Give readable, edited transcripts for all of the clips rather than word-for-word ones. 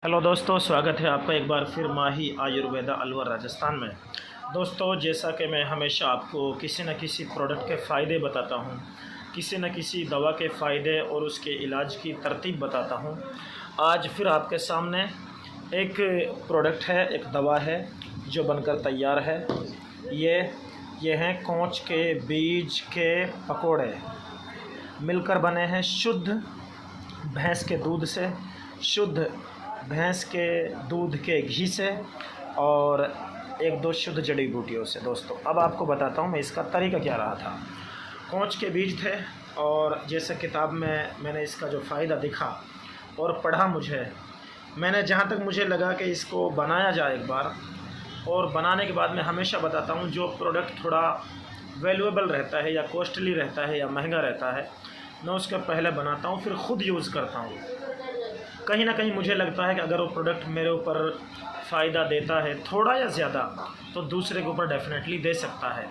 Hello दोस्तों, स्वागत है आपका एक बार फिर माही आयुर्वेदा अलवर राजस्थान में। दोस्तों, जैसा कि मैं हमेशा आपको किसी न किसी प्रोडक्ट के फ़ायदे बताता हूं, किसी न किसी दवा के फ़ायदे और उसके इलाज की तरतीब बताता हूं, आज फिर आपके सामने एक प्रोडक्ट है, एक दवा है जो बनकर तैयार है। ये हैं कोंच के बीज के पकोड़े, मिलकर बने हैं शुद्ध भैंस के दूध से, शुद्ध भैंस के दूध के घी से और एक दो शुद्ध जड़ी बूटियों से। दोस्तों, अब आपको बताता हूँ मैं इसका तरीका क्या रहा था। कोंच के बीज थे और जैसे किताब में मैंने इसका जो फ़ायदा दिखा और पढ़ा, मैंने जहाँ तक मुझे लगा कि इसको बनाया जाए एक बार, और बनाने के बाद मैं हमेशा बताता हूँ जो प्रोडक्ट थोड़ा वैल्यूएबल रहता है या कॉस्टली रहता है या महंगा रहता है, मैं उसके पहले बनाता हूँ, फिर ख़ुद यूज़ करता हूँ। कहीं ना कहीं मुझे लगता है कि अगर वो प्रोडक्ट मेरे ऊपर फ़ायदा देता है थोड़ा या ज़्यादा, तो दूसरे के ऊपर डेफिनेटली दे सकता है।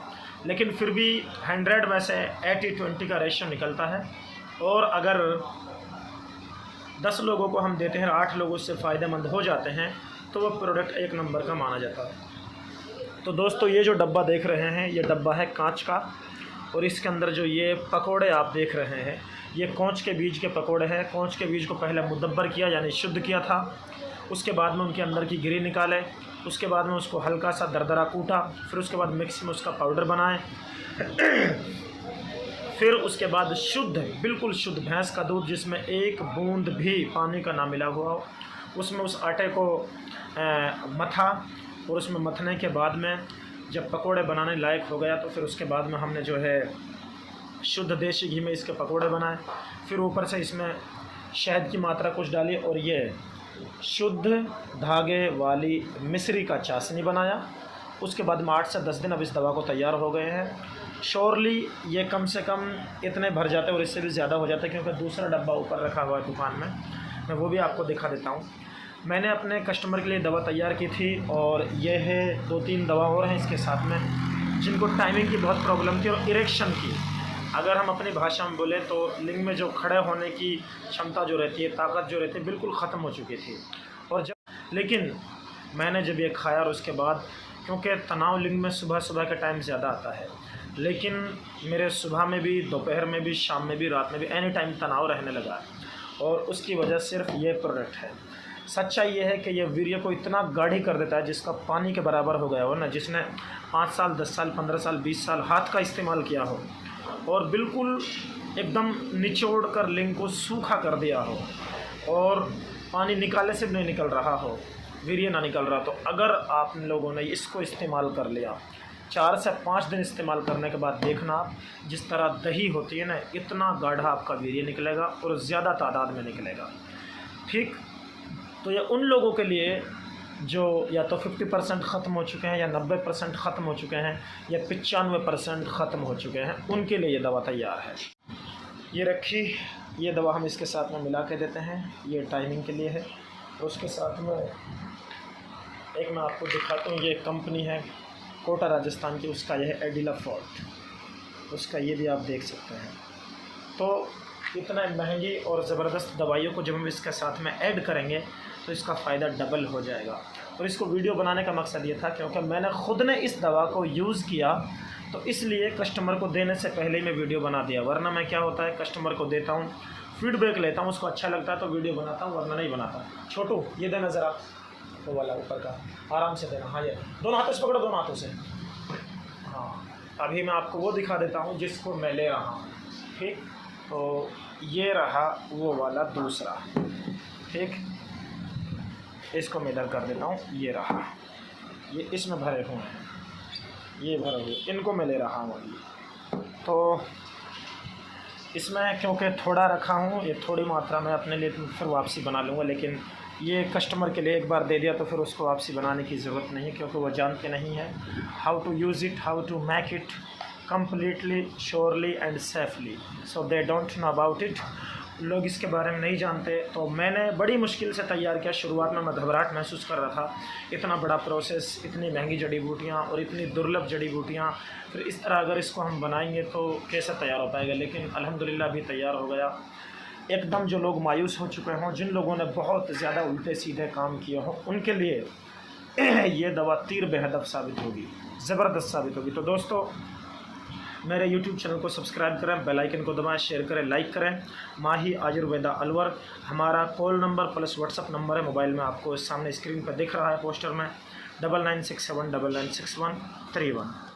लेकिन फिर भी 100 में से 80-20 का रेशियो निकलता है, और अगर 10 लोगों को हम देते हैं, 8 लोग उससे फ़ायदेमंद हो जाते हैं, तो वो प्रोडक्ट एक नंबर का माना जाता है। तो दोस्तों, ये जो डब्बा देख रहे हैं, ये डब्बा है कांच का, और इसके अंदर जो ये पकोड़े आप देख रहे हैं, ये कोंच के बीज के पकोड़े हैं। कोंच के बीज को पहले मुदब्बर किया, यानी शुद्ध किया था, उसके बाद में उनके अंदर की गिरी निकाले, उसके बाद में उसको हल्का सा दरदरा कूटा, फिर उसके बाद मिक्सी में उसका पाउडर बनाए, फिर उसके बाद शुद्ध, बिल्कुल शुद्ध भैंस का दूध जिसमें एक बूंद भी पानी का ना मिला हुआ हो, उसमें उस आटे को मथा, और उसमें मथने के बाद में जब पकोड़े बनाने लायक हो गया, तो फिर उसके बाद में हमने जो है शुद्ध देसी घी में इसके पकोड़े बनाए। फिर ऊपर से इसमें शहद की मात्रा कुछ डाली, और ये शुद्ध धागे वाली मिश्री का चाशनी बनाया। उसके बाद में 8 से 10 दिन अब इस दवा को तैयार हो गए हैं। श्योरली ये कम से कम इतने भर जाते हैं, और इससे भी ज़्यादा हो जाता है, क्योंकि दूसरा डब्बा ऊपर रखा हुआ है दुकान में, मैं वो भी आपको दिखा देता हूँ। मैंने अपने कस्टमर के लिए दवा तैयार की थी, और ये है 2-3 दवा और हैं इसके साथ में, जिनको टाइमिंग की बहुत प्रॉब्लम थी और इरेक्शन की। अगर हम अपनी भाषा में बोलें तो लिंग में जो खड़े होने की क्षमता जो रहती है, ताकत जो रहती है, बिल्कुल ख़त्म हो चुकी थी। और लेकिन मैंने जब ये खाया, और उसके बाद, क्योंकि तनाव लिंग में सुबह सुबह के टाइम ज़्यादा आता है, लेकिन मेरे सुबह में भी, दोपहर में भी, शाम में भी, रात में भी एनी टाइम तनाव रहने लगा है, और उसकी वजह सिर्फ ये प्रोडक्ट है। सच्चाई ये है कि ये वीर्य को इतना गाढ़ी कर देता है जिसका पानी के बराबर हो गया हो ना, जिसने 5 साल, 10 साल, 15 साल, 20 साल हाथ का इस्तेमाल किया हो, और बिल्कुल एकदम निचोड़ कर लिंग को सूखा कर दिया हो, और पानी निकालने से भी नहीं निकल रहा हो, वीर्य ना निकल रहा, तो अगर आप लोगों ने इसको इस्तेमाल कर लिया, 4 से 5 दिन इस्तेमाल करने के बाद देखना आप, जिस तरह दही होती है ना, इतना गाढ़ा आपका वीर्य निकलेगा, और ज़्यादा तादाद में निकलेगा। ठीक, तो ये उन लोगों के लिए जो या तो 50% ख़त्म हो चुके हैं, या 90% ख़त्म हो चुके हैं, या 95% ख़त्म हो चुके हैं, उनके लिए ये दवा तैयार है। ये रखी, ये दवा हम इसके साथ में मिला के देते हैं, ये टाइमिंग के लिए है। और उसके साथ में एक मैं आपको दिखाता हूँ, ये कंपनी है कोटा राजस्थान की, उसका यह है एडिला फोर्ट, उसका ये भी आप देख सकते हैं। तो इतना महंगी और ज़बरदस्त दवाइयों को जब हम इसके साथ में ऐड करेंगे, तो इसका फ़ायदा डबल हो जाएगा। और इसको वीडियो बनाने का मकसद ये था, क्योंकि मैंने ख़ुद ने इस दवा को यूज़ किया, तो इसलिए कस्टमर को देने से पहले ही मैं वीडियो बना दिया। वरना मैं क्या होता है, कस्टमर को देता हूँ, फीडबैक लेता हूँ, उसको अच्छा लगता है तो वीडियो बनाता हूँ, वरना नहीं बनाता। छोटू, ये देना ज़रा, वो वाला ऊपर का, आराम से देना। हाँ, ये दोनों हाथों से पकड़ो, दोनों हाथों से। हाँ, अभी मैं आपको वो दिखा देता हूँ जिसको मैं ले रहा हूँ। ठीक, तो ये रहा वो वाला दूसरा। ठीक, इसको मैं इधर कर देता हूँ, ये रहा, ये इसमें भरे हुए हैं, ये भरे हुए, इनको मैं ले रहा हूँ अभी। तो इसमें क्योंकि थोड़ा रखा हूँ, ये थोड़ी मात्रा में अपने लिए फिर वापसी बना लूँगा, लेकिन ये कस्टमर के लिए एक बार दे दिया तो फिर उसको वापसी बनाने की ज़रूरत नहीं है, क्योंकि वो जानते नहीं हैं how to use it, how to make it completely, surely and safely, so they don't know about it। लोग इसके बारे में नहीं जानते, तो मैंने बड़ी मुश्किल से तैयार किया। शुरुआत में मैं घबराहट महसूस कर रहा था, इतना बड़ा प्रोसेस, इतनी महंगी जड़ी बूटियाँ और इतनी दुर्लभ जड़ी बूटियाँ, फिर इस तरह अगर इसको हम बनाएंगे तो कैसे तैयार हो पाएगा, लेकिन अल्हम्दुलिल्लाह अभी तैयार हो गया। एकदम जो लोग मायूस हो चुके हों, जिन लोगों ने बहुत ज़्यादा उल्टे सीधे काम किए हों, उनके लिए ये दवा तीर बेहदफ साबित होगी, ज़बरदस्त साबित होगी। तो दोस्तों मेरे YouTube चैनल को सब्सक्राइब करें, बेल आइकन को दबाएं, शेयर करें, लाइक करें। माही आयुर्वेदा अलवर हमारा call number plus WhatsApp number है, मोबाइल में आपको सामने स्क्रीन पर दिख रहा है पोस्टर में, 9967996131।